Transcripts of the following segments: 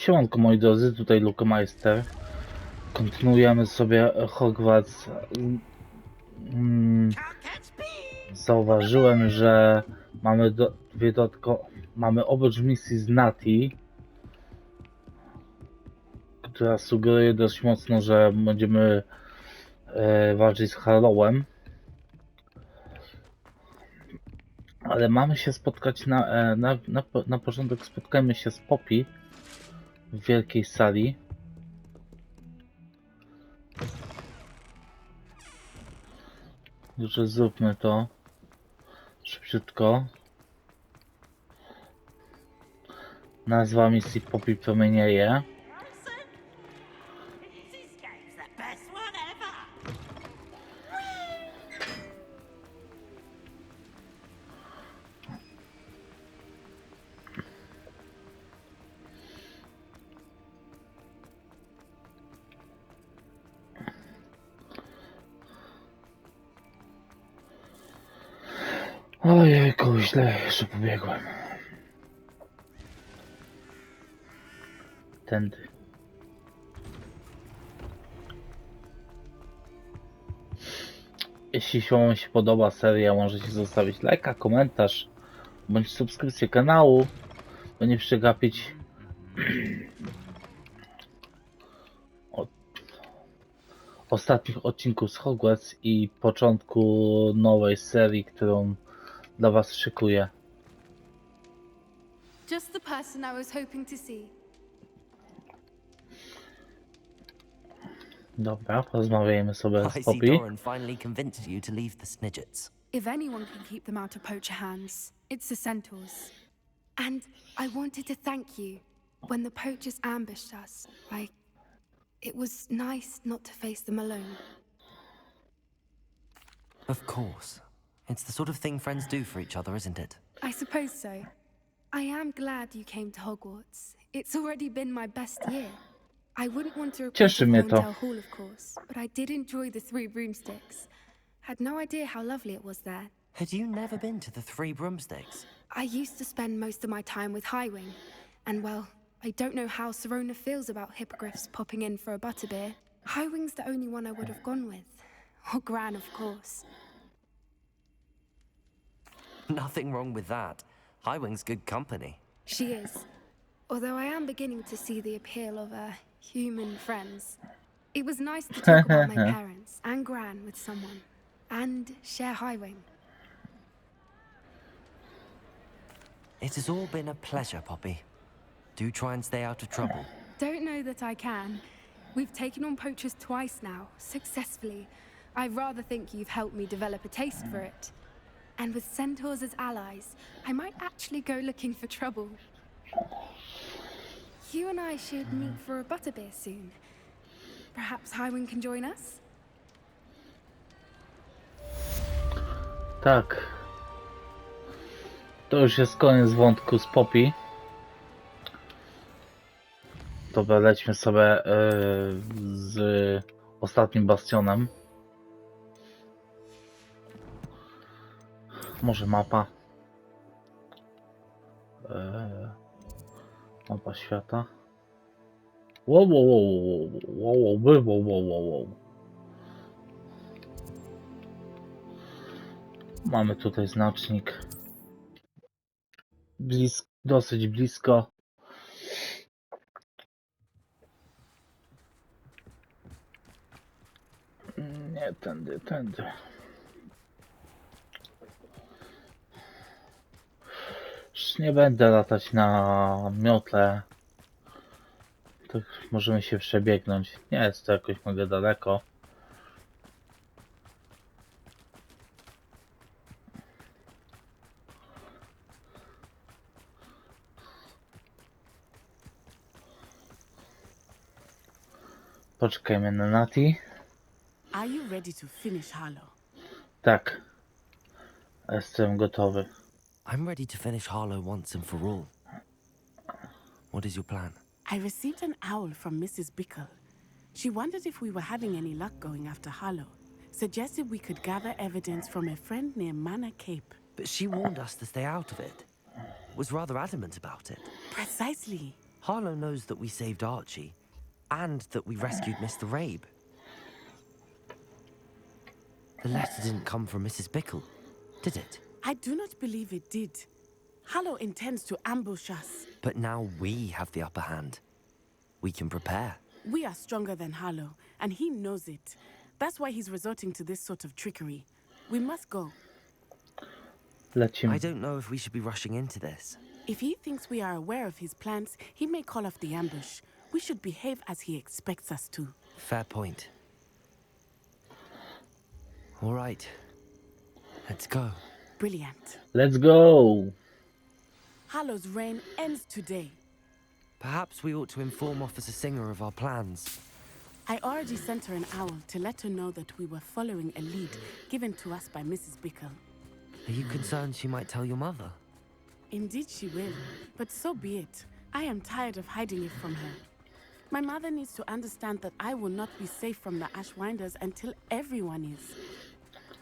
Siemanko moi drodzy, tutaj Lukemeister. Kontynuujemy sobie Hogwart. Zauważyłem, że mamy mamy oprócz misji z Nati, która sugeruje dość mocno, że będziemy walczyć z Harrowem. Ale mamy się spotkać na początek spotkajmy się z Poppy w wielkiej sali. Dobrze, zróbmy to szybciutko. Nazwa misji Poppy promienieje. Ojejku, źle jeszcze pobiegłem. Tędy. Jeśli wam się podoba seria, możecie zostawić lajka, komentarz bądź subskrypcję kanału, by nie przegapić ostatnich odcinków z Hogwarts i początku nowej serii, którą dla was szykuję. Just the person I was hoping to see. Dobra, porozmawiajmy sobie I z see Poppy. Doran finally convinced you to leave the Snidgets. If anyone can keep them out of poacher hands, it's the centaurs. And I wanted to thank you. When the poachers ambushed us, it was nice not to face them alone. Of course. It's the sort of thing friends do for each other, isn't it? I suppose so. I am glad you came to Hogwarts. It's already been my best year. I wouldn't want to report Cieszy mnie to. Hotel Hall, of course, but I did enjoy the Three Broomsticks. Had no idea how lovely it was there. Had you never been to the Three Broomsticks? I used to spend most of my time with Highwing, and well, I don't know how Serona feels about hippogriffs popping in for a butterbeer. Highwing's the only one I would have gone with. Or Gran, of course. Nothing wrong with that. Highwing's good company. She is. Although I am beginning to see the appeal of human friends. It was nice to talk about my parents and Gran with someone. And share Highwing. It has all been a pleasure, Poppy. Do try and stay out of trouble. Don't know that I can. We've taken on poachers twice now, successfully. I rather think you've helped me develop a taste for it. And with centaurs as allies, I might actually go looking for trouble. You and I should meet for a butterbeer soon. Perhaps Highwing can join us? Tak. To już jest koniec wątku z Poppy. Dobra, lećmy sobie z ostatnim bastionem. Może mapa. Mapa świata. Wow. Mamy tutaj znacznik. Dosyć blisko. Nie, tędy. Już nie będę latać na miotle. Tak możemy się przebiegnąć. Nie jest to jakoś mega daleko. Poczekajmy na Nati. Are you ready to finish Harlow? Tak. Jestem gotowy. I'm ready to finish Harlow once and for all. What is your plan? I received an owl from Mrs. Bickle. She wondered if we were having any luck going after Harlow. Suggested we could gather evidence from a friend near Manor Cape. But she warned us to stay out of it. Was rather adamant about it. Precisely. Harlow knows that we saved Archie and that we rescued Mr. Rabe. The letter didn't come from Mrs. Bickle, did it? I do not believe it did. Harlow intends to ambush us. But now we have the upper hand. We can prepare. We are stronger than Harlow, and he knows it. That's why he's resorting to this sort of trickery. We must go. Lecimy. I don't know if we should be rushing into this. If he thinks we are aware of his plans, he may call off the ambush. We should behave as he expects us to. Fair point. All right. Let's go. Brilliant. Let's go! Harlow's reign ends today. Perhaps we ought to inform Officer Singer of our plans. I already sent her an owl to let her know that we were following a lead given to us by Mrs. Bickle. Are you concerned she might tell your mother? Indeed she will, but so be it. I am tired of hiding it from her. My mother needs to understand that I will not be safe from the Ashwinders until everyone is.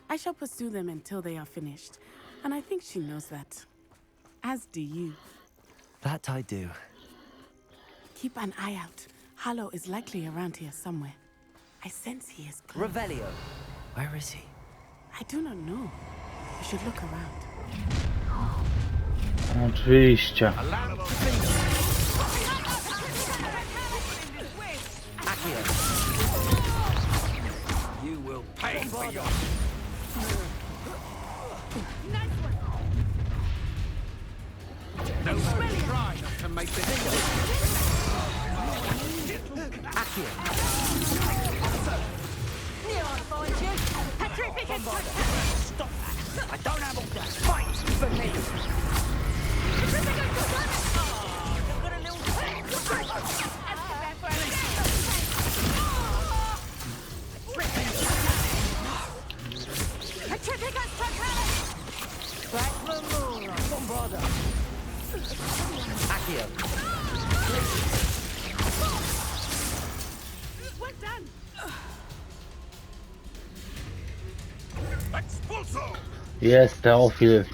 I shall pursue them until they are finished, and I think she knows that. As do you. That I do. Keep an eye out. Harlow is likely around here somewhere. I sense he is close. Revelio. Where is he? I do not know. You should look around. Oczywiście. Accio. You will pay for your... No one try not to make this... Accio. Stop that! I don't have all that. Fight for me! Accio. Well done! Expulso! Jest Teofil.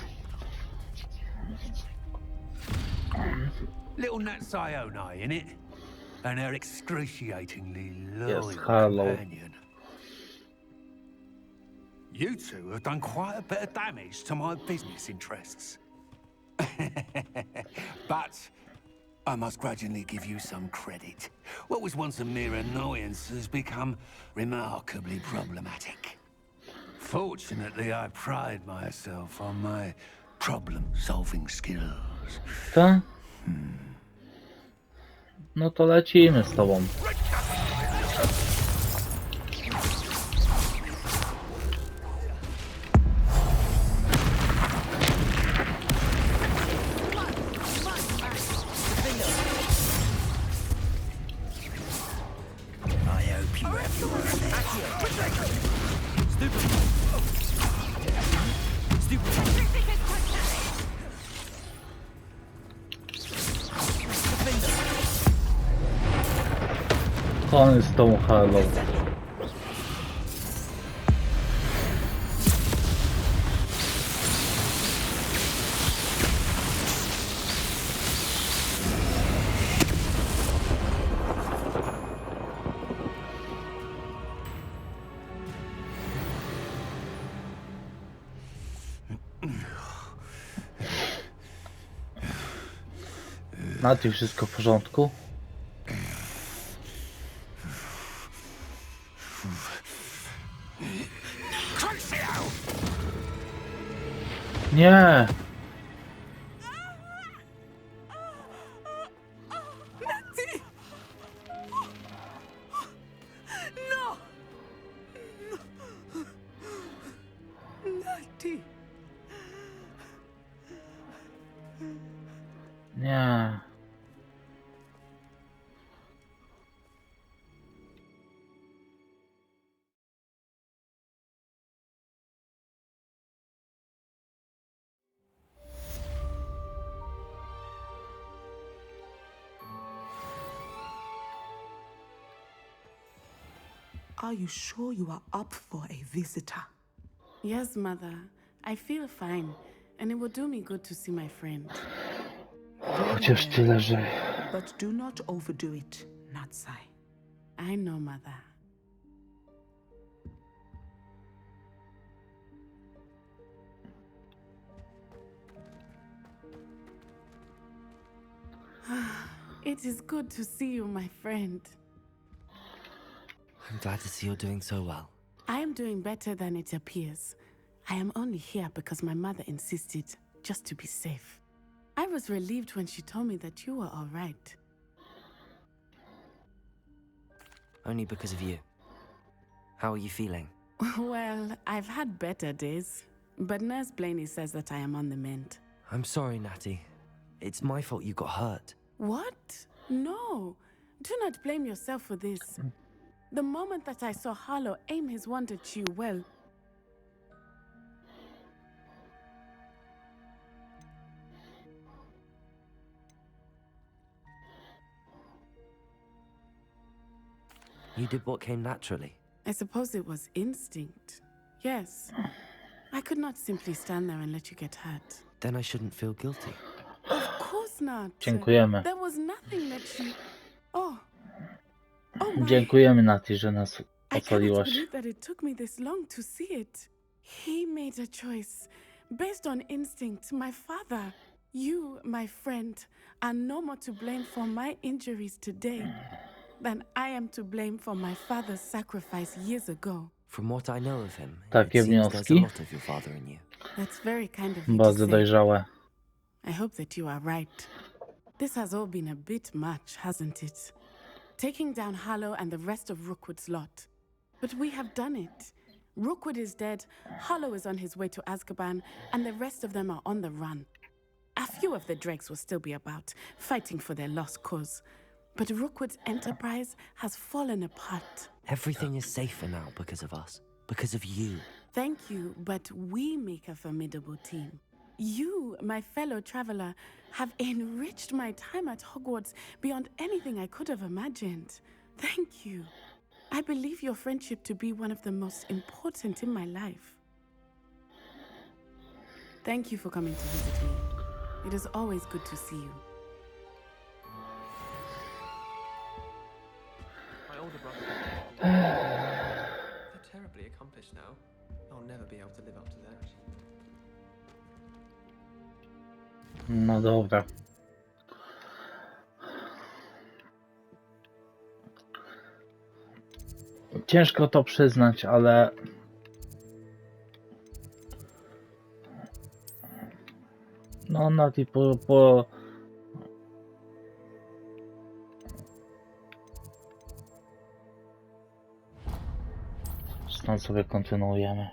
Little Nat Sione, innit? And her excruciatingly Yes, loyal Harlow. companion. You two have done quite a bit of damage to my business interests. But I must grudgingly give you some credit. What was once a mere annoyance has become remarkably problematic. Fortunately, I pride myself on my problem-solving skills. Co? No to lecimy z tobą. I hope you have your Koniec z tą halą. Na tym wszystko w porządku? Nie! No! Natty! Nie. Are you sure you are up for a visitor? Yes, Mother. I feel fine, and it will do me good to see my friend. Chociaż tyle, że but do not overdo it, Natsai. I know, Mother. It is good to see you, my friend. I'm glad to see you're doing so well. I am doing better than it appears. I am only here because my mother insisted, just to be safe. I was relieved when she told me that you were all right. Only because of you. How are you feeling? Well, I've had better days, but Nurse Blaney says that I am on the mend. I'm sorry, Natty. It's my fault you got hurt. What? No. Do not blame yourself for this. The moment that I saw Harlow aim his wand at you, well... You did what came naturally. I suppose it was instinct. Yes. I could not simply stand there and let you get hurt. Then I shouldn't feel guilty. Of course not. Dziękujemy. There was nothing that she... Oh. Oh my... Dziękujemy, Nati, że nas I cannot ocaliłaś. believe that it took me this long to see it. He made a choice based on instinct. My father, you, my friend, are no more to blame for my injuries today than I am to blame for my father's sacrifice years ago. From what I know of him, Takie it seems there's a wnioski? lot of your father in you. That's very kind of you to Bardzo say. dojrzałe. I hope that you are right. This has all been a bit much, hasn't it? Taking down Harlow and the rest of Rookwood's lot. But we have done it. Rookwood is dead, Harlow is on his way to Azkaban, and the rest of them are on the run. A few of the dregs will still be about, fighting for their lost cause. But Rookwood's enterprise has fallen apart. Everything is safer now because of us. Because of you. Thank you, but we make a formidable team. You, my fellow traveler, have enriched my time at Hogwarts beyond anything I could have imagined. Thank you. I believe your friendship to be one of the most important in my life. Thank you for coming to visit me. It is always good to see you. My older brother. They're terribly accomplished now. I'll never be able to live up to that. No dobra. Ciężko to przyznać, ale no Nati stąd sobie kontynuujemy.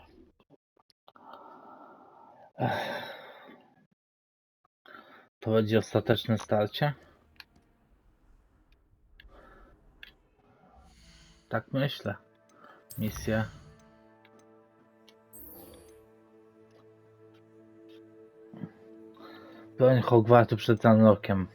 To będzie ostateczne starcie? Tak myślę. Misja. Broń Hogwartu przed Ranrokiem.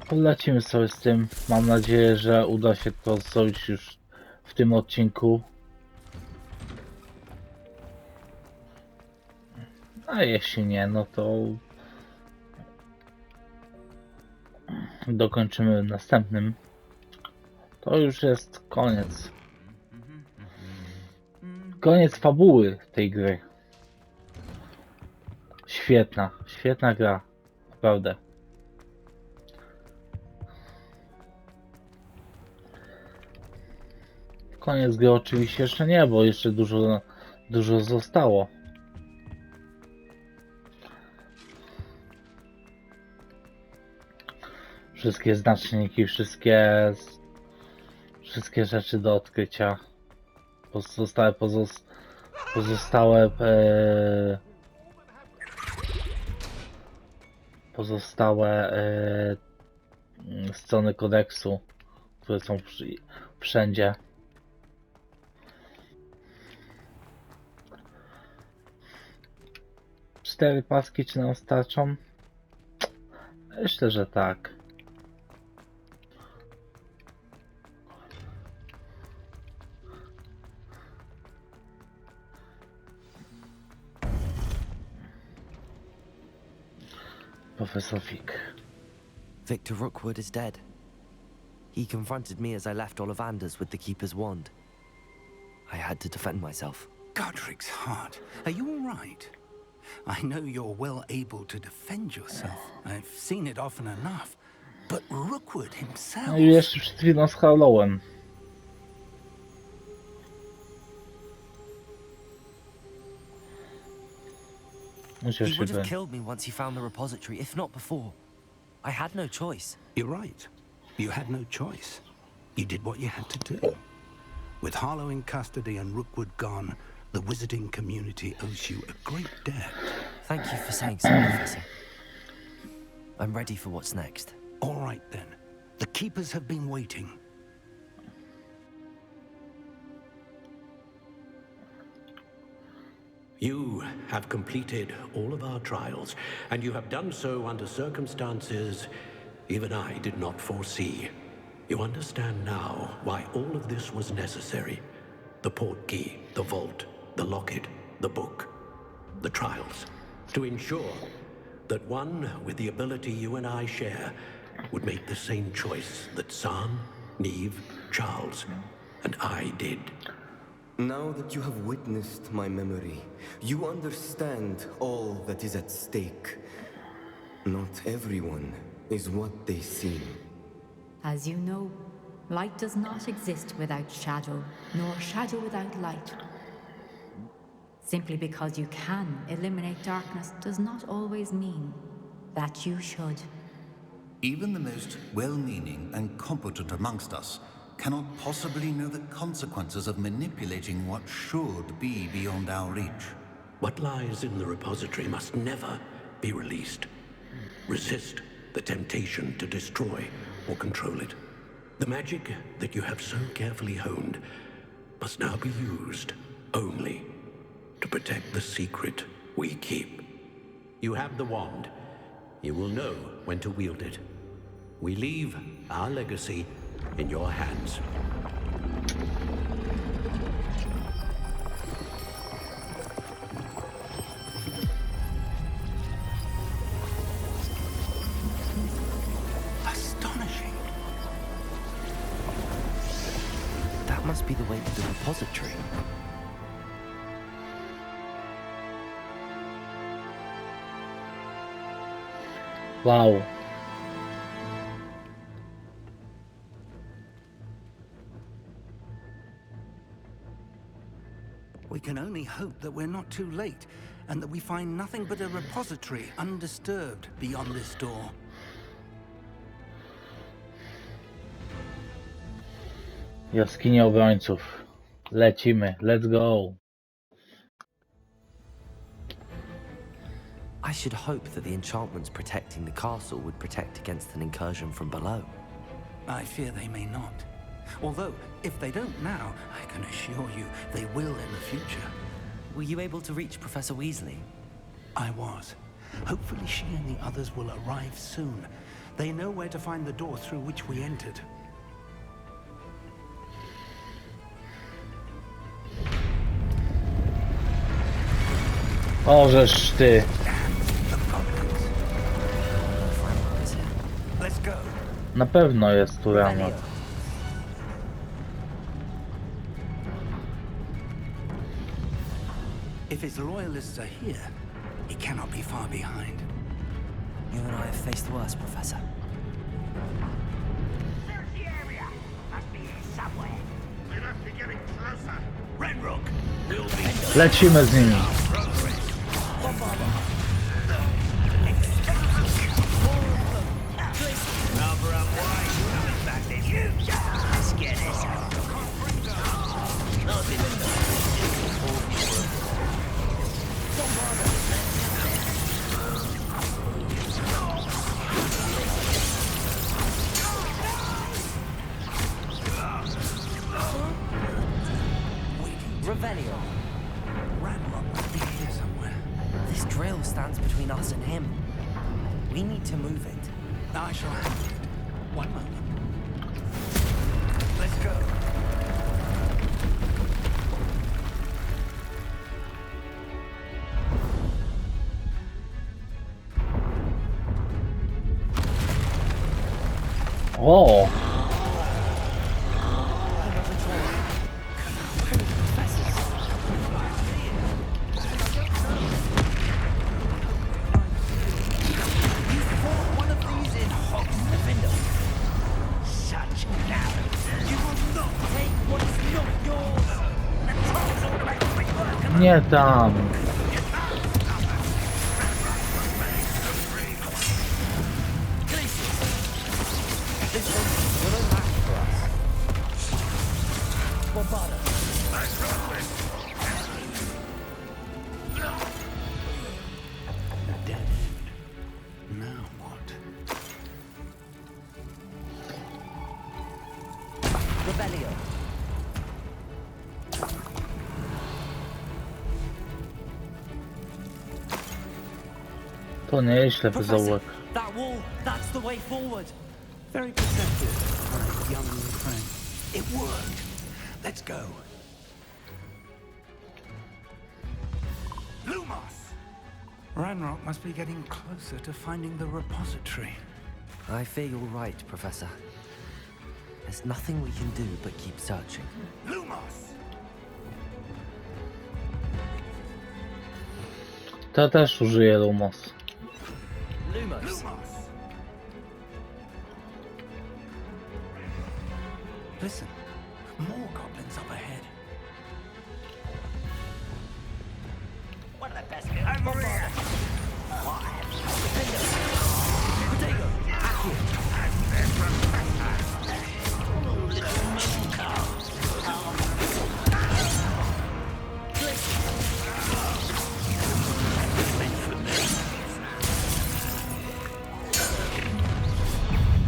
Polecimy sobie z tym. Mam nadzieję, że uda się to zrobić już w tym odcinku. A jeśli nie, no to dokończymy w następnym. To już jest koniec. Koniec fabuły tej gry. Świetna, świetna gra. Naprawdę. Koniec gry oczywiście jeszcze nie, bo jeszcze dużo zostało. Wszystkie znaczniki, wszystkie rzeczy do odkrycia. Pozostałe strony kodeksu, które są wszędzie. Cztery paski czy nam starczą? Myślę, że tak. Professor Fig. Victor Rookwood is dead. He confronted me as I left Ollivanders with the Keeper's wand. I had to defend myself. Godric's heart. Are you all right? I know you're well able to defend yourself. I've seen it often enough. But Rookwood himself... No i jeszcze przed chwilą z Harlowem. Musiał He się would have by... killed me once he found the repository, if not before. I had no choice. You're right. You had no choice. You did what you had to do. With Harlow in custody and Rookwood gone, the wizarding community owes you a great debt. Thank you for saying so, Professor. I'm ready for what's next. All right, then. The Keepers have been waiting. You have completed all of our trials, and you have done so under circumstances even I did not foresee. You understand now why all of this was necessary. The portkey, the vault, the locket, the book, the trials. To ensure that one with the ability you and I share would make the same choice that San, Neve, Charles, and I did. Now that you have witnessed my memory, you understand all that is at stake. Not everyone is what they seem. As you know, light does not exist without shadow, nor shadow without light. Simply because you can eliminate darkness does not always mean that you should. Even the most well-meaning and competent amongst us cannot possibly know the consequences of manipulating what should be beyond our reach. What lies in the repository must never be released. Resist the temptation to destroy or control it. The magic that you have so carefully honed must now be used only to protect the secret we keep. You have the wand. You will know when to wield it. We leave our legacy in your hands. Astonishing. That must be the way to the repository. Wow. We can only hope that we're not too late, and that we find nothing but a repository undisturbed beyond this door. Jaskinia obrońców. Lecimy. Let's go. I should hope that the enchantments protecting the castle would protect against an incursion from below. I fear they may not. Although, if they don't now, I can assure you they will in the future. Were you able to reach Professor Weasley? I was. Hopefully she and the others will arrive soon. They know where to find the door through which we entered. Ożeż ty. Let's go. Na pewno jest tu rano. If his loyalists are here, he cannot be far behind. You and I have faced worse, Professor. Search the area. Must be here somewhere. We must be getting closer. Ranrock, we'll be... Lecimy z nimi. Number up wide. Coming back then. You let's get this out. Revelio. Ranrock must be here somewhere. This drill stands between us and him. We need to move it. I shall handle it. One moment. Let's go. O! Nie tam. To nieźle wyzałek. That wall, that's the way forward. Very perceptive for a young friend. It worked. Let's go. Lumos! Ranrock must be getting closer to finding the repository. I fear you're right, Professor. There's nothing we can do but keep searching. Lumos! To też użyję Lumos. Lumos. Listen, more goblins up ahead. One of the best. Over here. Potato, Aki.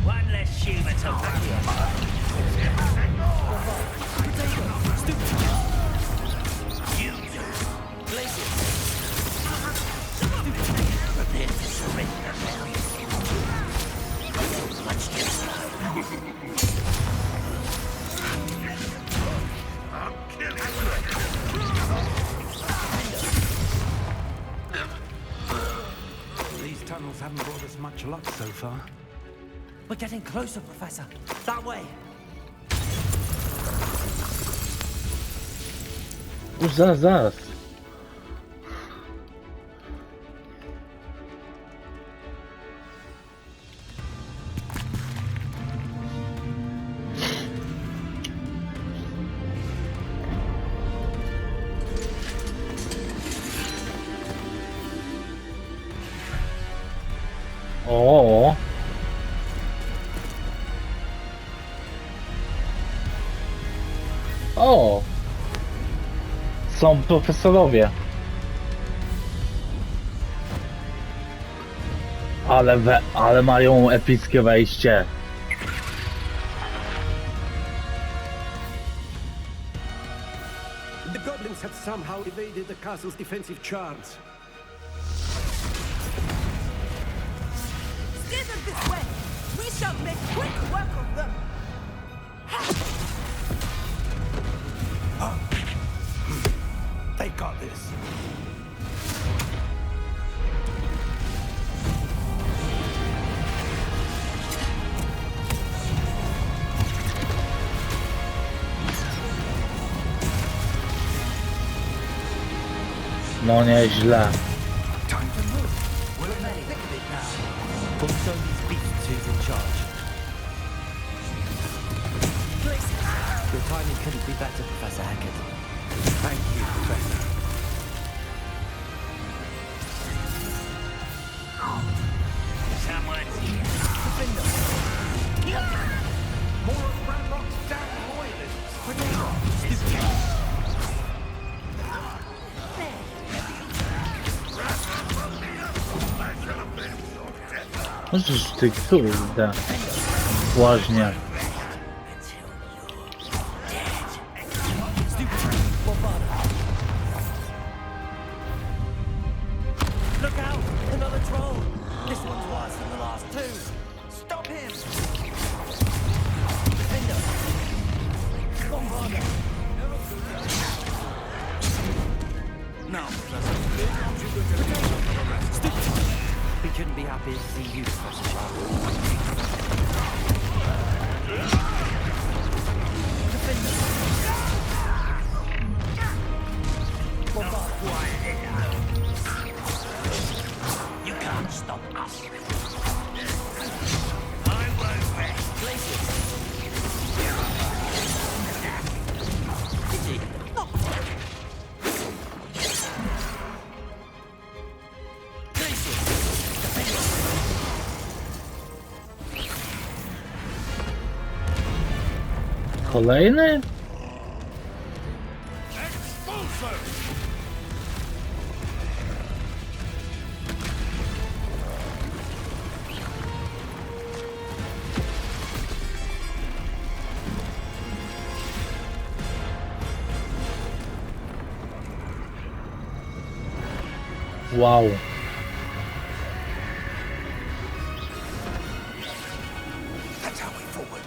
One less human to worry about. These tunnels haven't brought us much luck so far. We're getting closer, Professor. That way. Już zaraz. O. O. Są profesorowie. Ale mają epickie wejście. The goblins have somehow evaded the castle's defensive charms. Steer them this way. We shall make quick work of them. They got this. No nieźle. Time to move. We're in the thick of it now. We'll show these beasts who's in charge. Your timing couldn't be better, Professor Hackett. Thank you, Professor. Someone's here. More of Ranrock's damn loyalists. Możesz ty kurde. Łaźnie. Look out! Another troll! This one's worse than the last two! Stop him! Defender! Bombarder! Now, We couldn't be happy to see you, Professor Sharp. Kolejny? Wow. That's our way forward.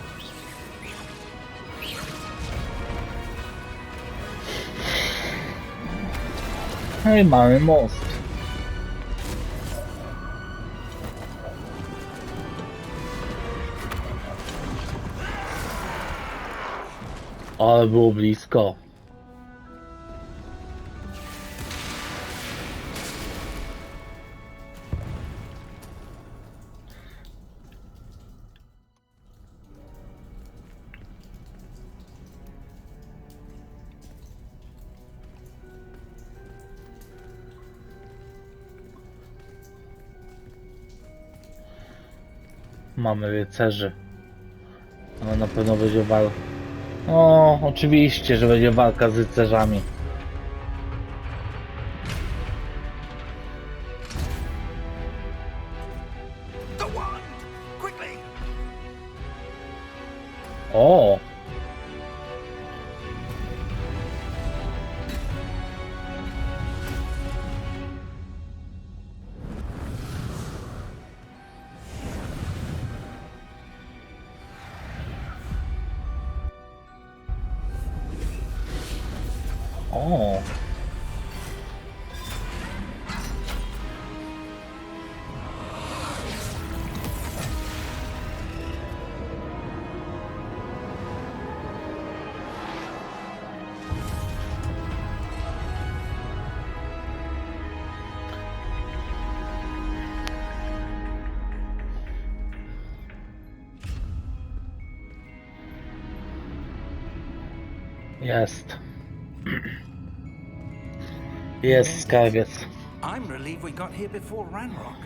No i mamy most. Ale było blisko. Mamy rycerzy. Ale na pewno będzie walka. O, oczywiście, że będzie walka z rycerzami. O! O! Jest. Jest skarbiec. I'm relieved we got here before Ranrock.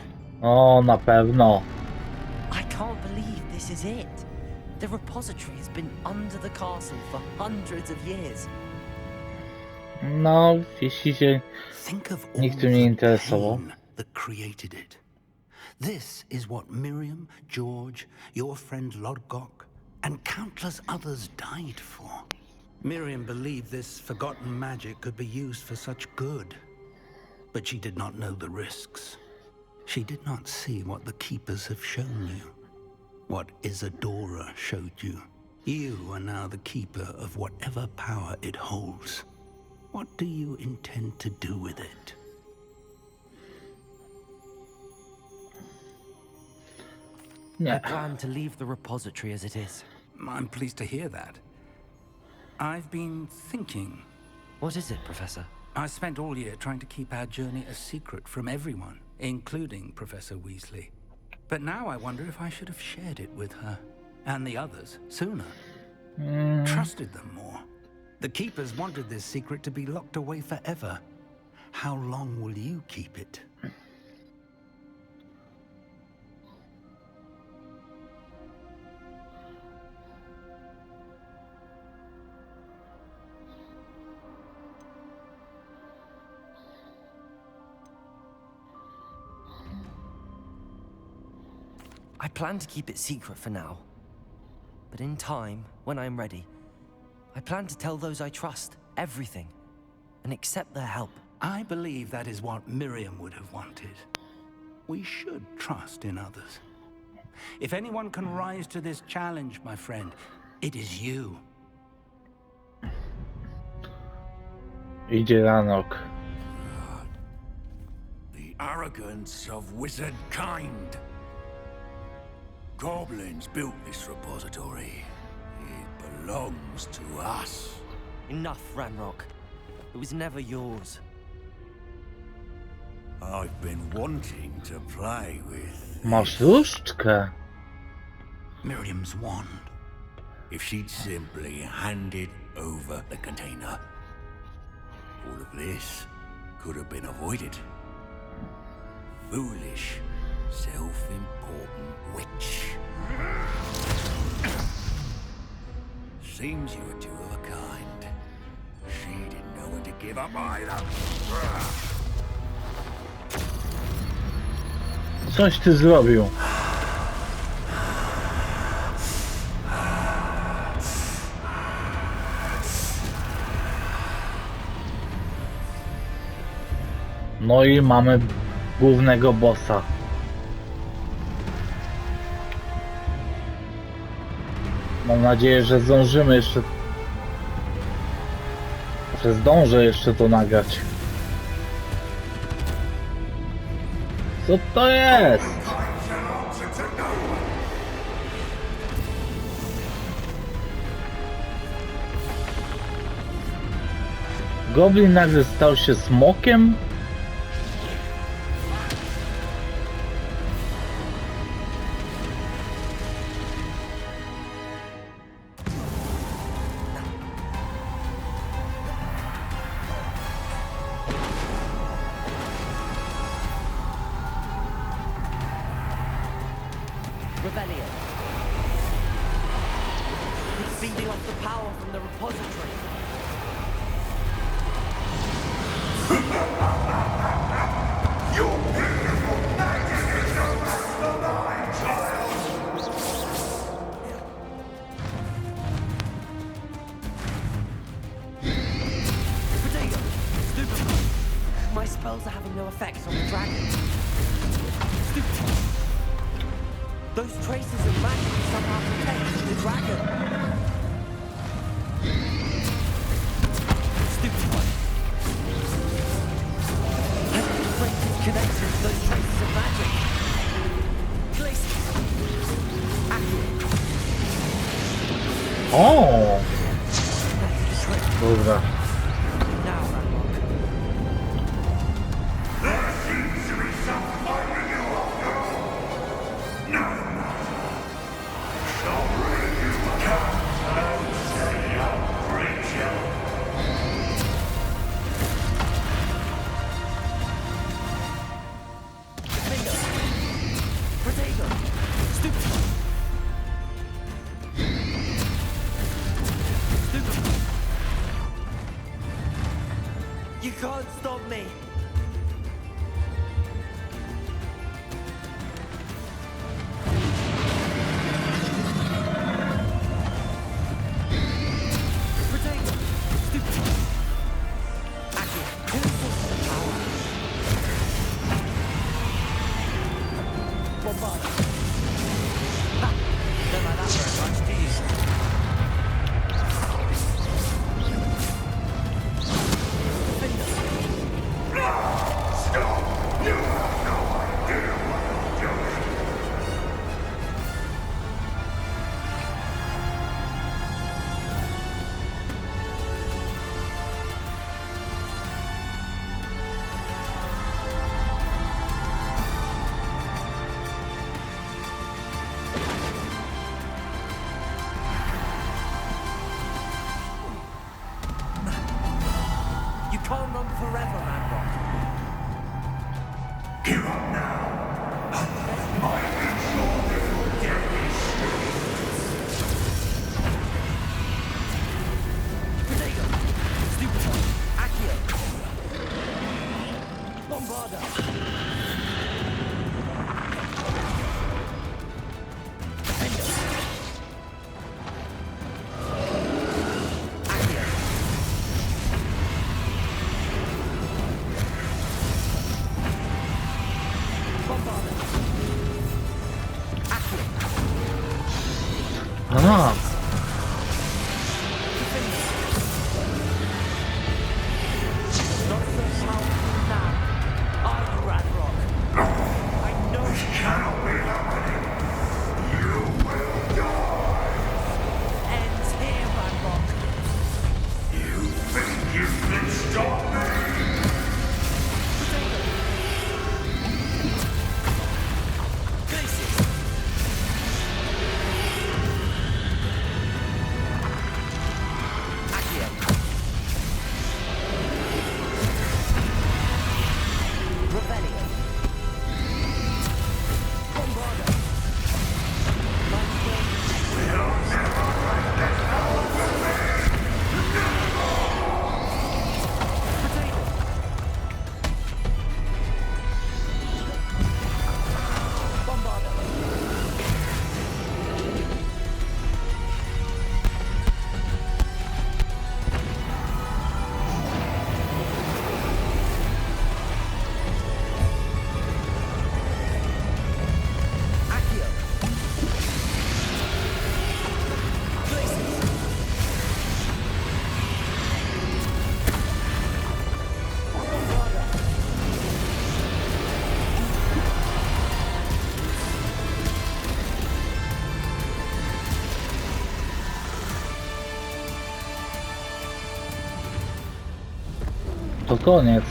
O, na pewno. I can't believe this is it. The repository has been under the castle for hundreds of years. No, jeśli się nikt tym nie interesował. That created it. This is what Miriam, George, your friend Lodgok, and countless others died for. Miriam believed this forgotten magic could be used for such good. But she did not know the risks. She did not see what the Keepers have shown you. What Isadora showed you. You are now the Keeper of whatever power it holds. What do you intend to do with it? I plan to leave the repository as it is. I'm pleased to hear that. I've been thinking. What is it, Professor? I spent all year trying to keep our journey a secret from everyone, including Professor Weasley. But now I wonder if I should have shared it with her and the others sooner. Trusted them more. The Keepers wanted this secret to be locked away forever. How long will you keep it? I plan to keep it secret for now. But in time, when I'm ready, I plan to tell those I trust everything and accept their help. I believe that is what Miriam would have wanted. We should trust in others. If anyone can rise to this challenge, my friend, it is you. Idzie Ranrok. The arrogance of wizard kind. Goblins built this repository. It belongs to us. Enough, Ranrock. It was never yours. I've been wanting to play with Masz różdżkę. Miriam's wand. if she'd simply handed over the container. All of this could have been avoided. Foolish, self-important witch. Seems you were two of a kind. She didn't know when to give up either. Coś ty zrobił. No i mamy głównego bossa. Mam nadzieję, że zdążymy jeszcze... że zdążę jeszcze to nagrać. Co to jest? Goblin nagle stał się smokiem? Rebellion. It's feeding off the power from the repository. Your beautiful magic is no match for mine, child! Potato! Stupid! My spells are having no effect on the dragon. Stupid! Those traces of magic somehow protect the dragon. Stupid one. I can break his connection to those traces of magic. Glaciers. Accurate. O! Dobra. Now, Ranrock. There seems to be some fighting you after all. No. Shall bring you come and say a creature. Potato. Potato. Stupid. Stupid. You can't stop me. Potato. Stupid. Accurate. Pencils of power. Bombard. Ha! Don't like that very much, do you? Stop! You have no idea what you're doing. You can't run forever, Ranrock. Give up now. Might be your little deadly Potato. Stupid. Accio. Bombarda. Defender. Accio. to koniec.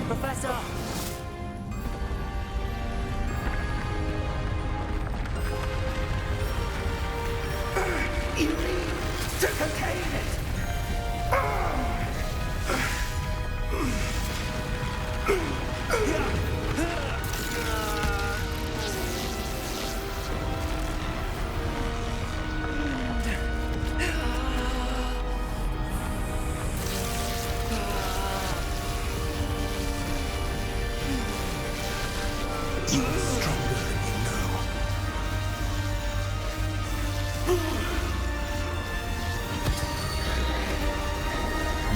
Professor! You need to contain it!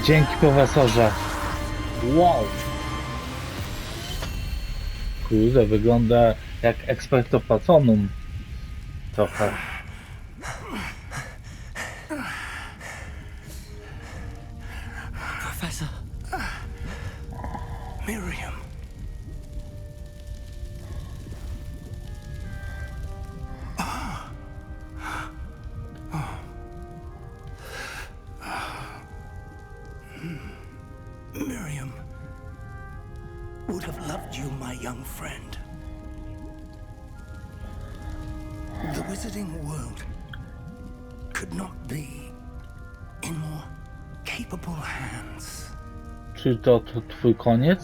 Dzięki, profesorze. Wow. Kurde, wygląda jak ekspertopatronum. Trochę. Professor. Miriam. Miriam would have loved you, my young friend. The wizarding world could not be in more capable hands. Czy to twój koniec?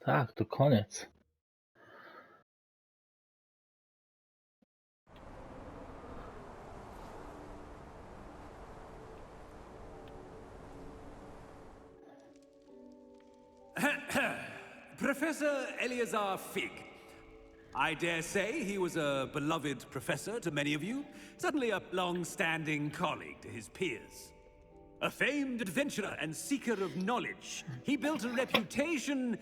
Tak, to koniec. Professor Eleazar Fig. I dare say he was a beloved professor to many of you, certainly a long-standing colleague to his peers. A famed adventurer and seeker of knowledge, he built a reputation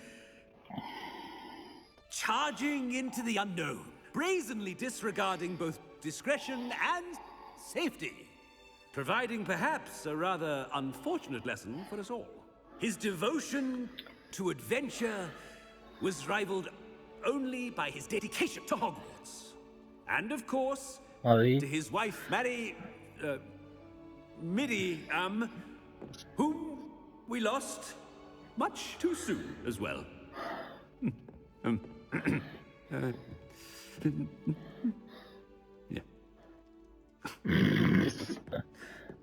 charging into the unknown, brazenly disregarding both discretion and safety, providing perhaps a rather unfortunate lesson for us all. His devotion to adventure was rivaled only by his dedication to Hogwarts. And of course, to his wife, whom we lost much too soon as well.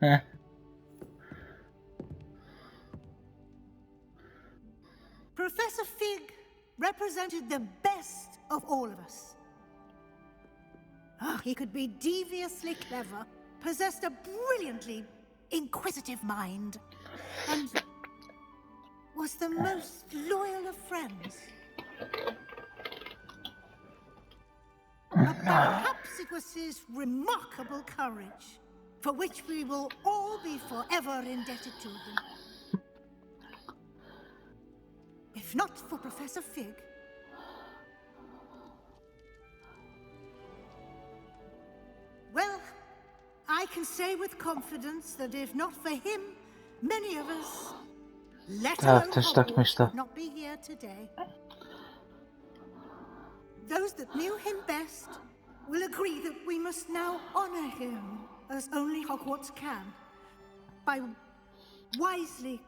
Yeah. Professor Fig represented the best of all of us. He could be deviously clever, possessed a brilliantly inquisitive mind, and was the most loyal of friends. But perhaps it was his remarkable courage, for which we will all be forever indebted to him. If not for Professor Fig, well, I can say with confidence that if not for him, many of us, let alone Hogwarts, would not be here today. Those that knew him best will agree that we must now honor him as only Hogwarts can, by wisely,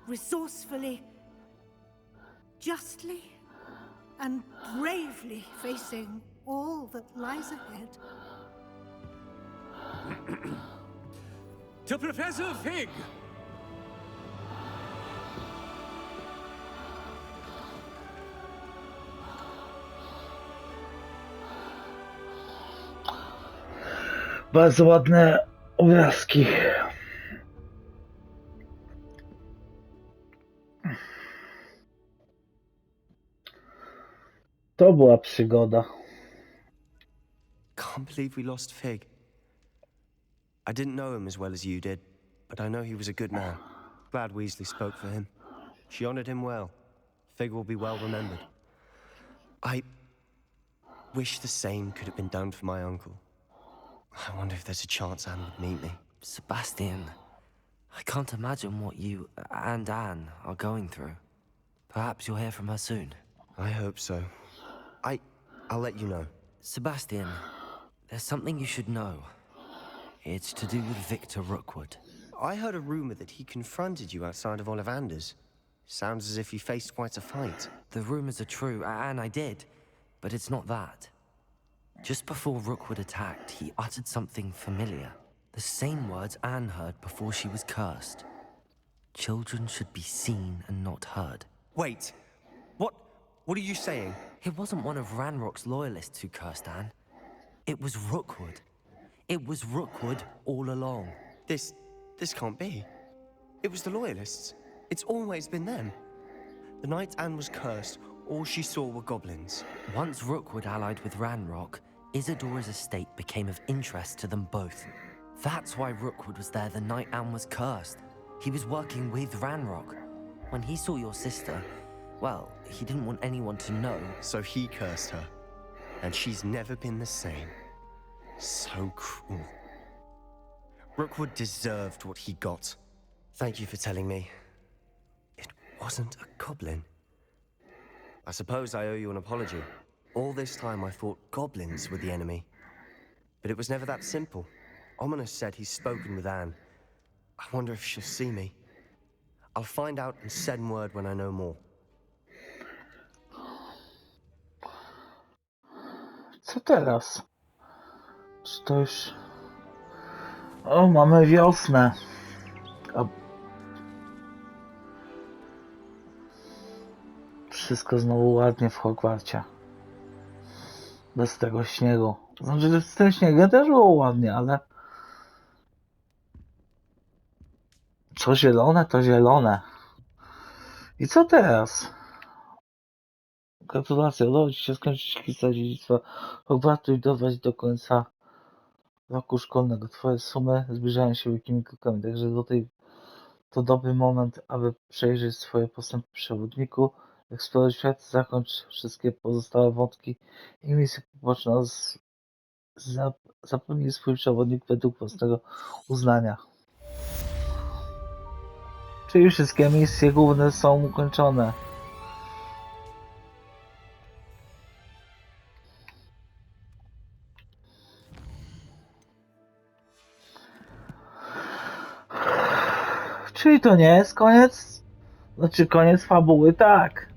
resourcefully, justly and bravely facing all that lies ahead. To Professor Fig! Bardzo ładne obrazki. To była przygoda. Can't believe we lost Fig. I didn't know him as well as you did, but I know he was a good man. Glad Weasley spoke for him. She honored him well. Fig will be well remembered. I wish the same could have been done for my uncle. I wonder if there's a chance Anne would meet me. Sebastian, I can't imagine what you and Anne are going through. Perhaps you'll hear from her soon. I hope so. I'll let you know. Sebastian, there's something you should know. It's to do with Victor Rookwood. I heard a rumor that he confronted you outside of Ollivander's. Sounds as if he faced quite a fight. The rumors are true, and I did, but it's not that. Just before Rookwood attacked, he uttered something familiar. The same words Anne heard before she was cursed. Children should be seen and not heard. Wait, what are you saying? It wasn't one of Ranrock's loyalists who cursed Anne. It was Rookwood. It was Rookwood all along. This can't be. It was the loyalists. It's always been them. The night Anne was cursed, all she saw were goblins. Once Rookwood allied with Ranrock, Isadora's estate became of interest to them both. That's why Rookwood was there the night Anne was cursed. He was working with Ranrock. When he saw your sister, well, he didn't want anyone to know. So he cursed her. And she's never been the same. So cruel. Rookwood deserved what he got. Thank you for telling me. It wasn't a goblin. I suppose I owe you an apology. All this time I thought goblins were the enemy. But it was never that simple. Ominous said he's spoken with Anne. I wonder if she'll see me. I'll find out and send word when I know more. Co teraz? Czy to już... O, mamy wiosnę. Wszystko znowu ładnie w Hogwarcie. Bez tego śniegu. Znaczy, z tym śniegiem też było ładnie, ale... Co zielone, to zielone. I co teraz? Gratulacje, udało Ci się skończyć historię dziedzictwa Hogwartu i dotrwać do końca roku szkolnego. Twoje sumy zbliżają się wielkimi krokami, także to dobry moment, aby przejrzeć swoje postępy w przewodniku, eksploruj świat, zakończ wszystkie pozostałe wątki i misje poboczne oraz zapełnij swój przewodnik według własnego uznania. Czyli wszystkie misje główne są ukończone. Czyli to nie jest koniec? Znaczy koniec fabuły, tak.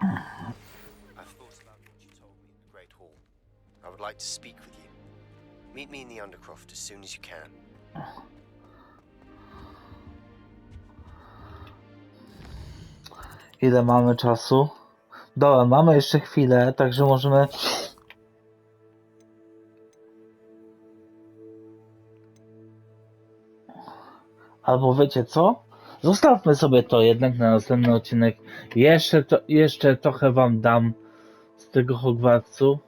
I've thought about what you told me in the Great Hall. I would like to speak with you. Meet me in the Undercroft as soon as you can. Ile mamy czasu? Dobra, mamy jeszcze chwilę, także możemy... Albo wiecie co? Zostawmy sobie to jednak na następny odcinek. Jeszcze trochę wam dam z tego Hogwartu.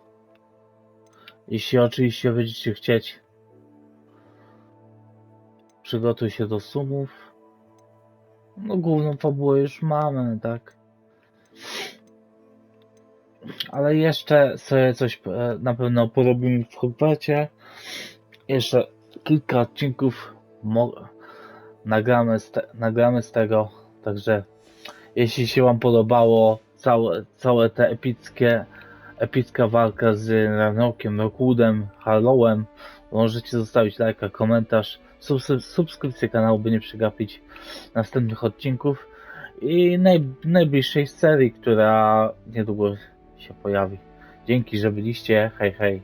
Jeśli oczywiście będziecie chcieć. Przygotuj się do sumów. No główną fabułę już mamy, tak? Ale jeszcze sobie coś na pewno porobimy w Hogwarcie. Jeszcze kilka odcinków nagramy z tego. Także jeśli się wam podobało całe te epicka walka z Ranrokiem, Rookwoodem, Harrowem, możecie zostawić lajka, komentarz. subskrypcję kanału, by nie przegapić następnych odcinków i najbliższej serii, która niedługo się pojawi. Dzięki, że byliście. Hej, hej.